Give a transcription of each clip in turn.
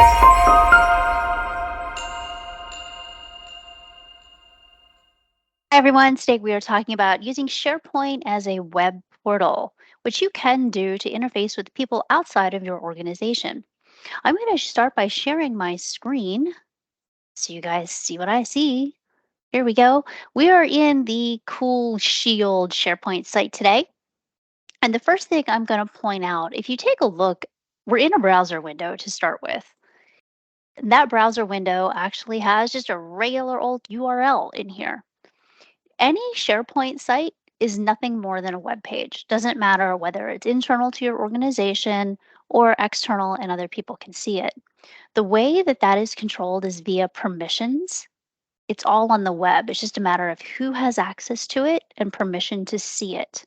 Hi everyone, today we are talking about using SharePoint as a web portal, which you can do to interface with people outside of your organization. I'm going to start by sharing my screen so you guys see what I see. Here we go. We are in the cool Shield SharePoint site today. And the first thing I'm going to point out, if you take a look, we're in a browser window to start with. That browser window actually has just a regular old URL in here. Any SharePoint site is nothing more than a web page. Doesn't matter whether it's internal to your organization or external and other people can see it. The way that that is controlled is via permissions. It's all on the web. It's just a matter of who has access to it and permission to see it.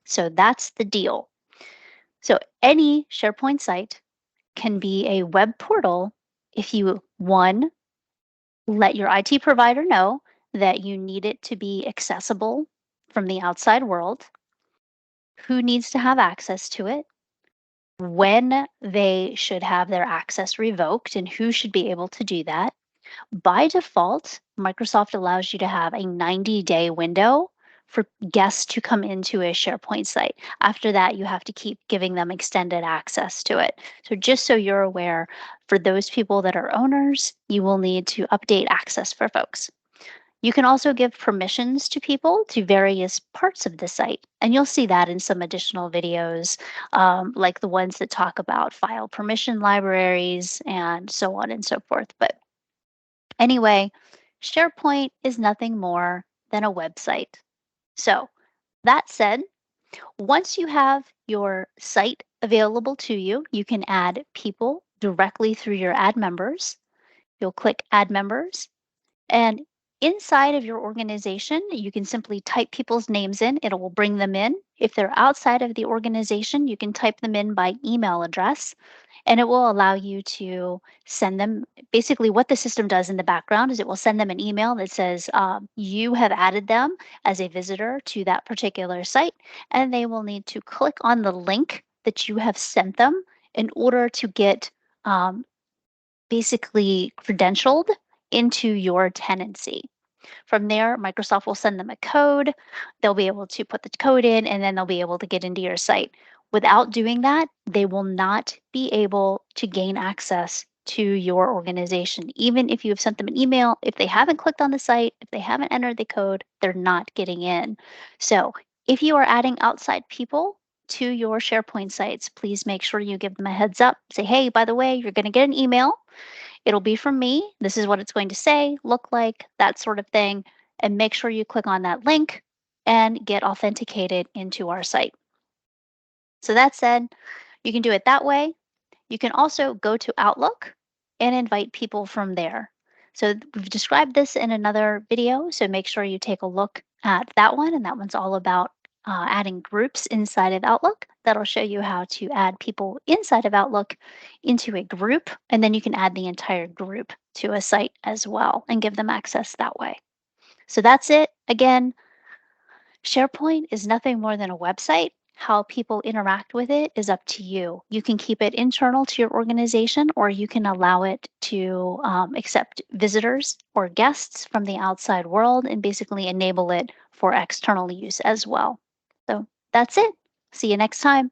So that's the deal. So any SharePoint site can be a web portal if you, one, let your IT provider know that you need it to be accessible from the outside world, who needs to have access to it, when they should have their access revoked, and who should be able to do that. By default, Microsoft allows you to have a 90-day window for guests to come into a SharePoint site. After that, you have to keep giving them extended access to it. So just so you're aware, for those people that are owners, you will need to update access for folks. You can also give permissions to people to various parts of the site, and you'll see that in some additional videos, like the ones that talk about file permission libraries and so on and so forth. But anyway, SharePoint is nothing more than a website. So that said, once you have your site available to you, you can add people directly through your add members. You'll click add members, and inside of your organization, you can simply type people's names in. It will bring them in. If they're outside of the organization, you can type them in by email address, and it will allow you to send them. Basically, what the system does in the background is it will send them an email that says you have added them as a visitor to that particular site, and they will need to click on the link that you have sent them in order to get um, basically credentialed into your tenancy. From there, Microsoft will send them a code. They'll be able to put the code in and then they'll be able to get into your site. Without doing that, they will not be able to gain access to your organization. Even if you have sent them an email, if they haven't clicked on the site, if they haven't entered the code, they're not getting in. So if you are adding outside people to your SharePoint sites, please make sure you give them a heads up. Say, hey, by the way, you're going to get an email. It'll be from me. This is what it's going to say, look like, that sort of thing. And make sure you click on that link and get authenticated into our site. So that said, you can do it that way. You can also go to Outlook and invite people from there. So we've described this in another video, so make sure you take a look at that one, and that one's all about adding groups inside of Outlook. That'll show you how to add people inside of Outlook into a group, and then you can add the entire group to a site as well and give them access that way. So that's it. Again, SharePoint is nothing more than a website. How people interact with it is up to you. You can keep it internal to your organization, or you can allow it to accept visitors or guests from the outside world and basically enable it for external use as well. So that's it. See you next time.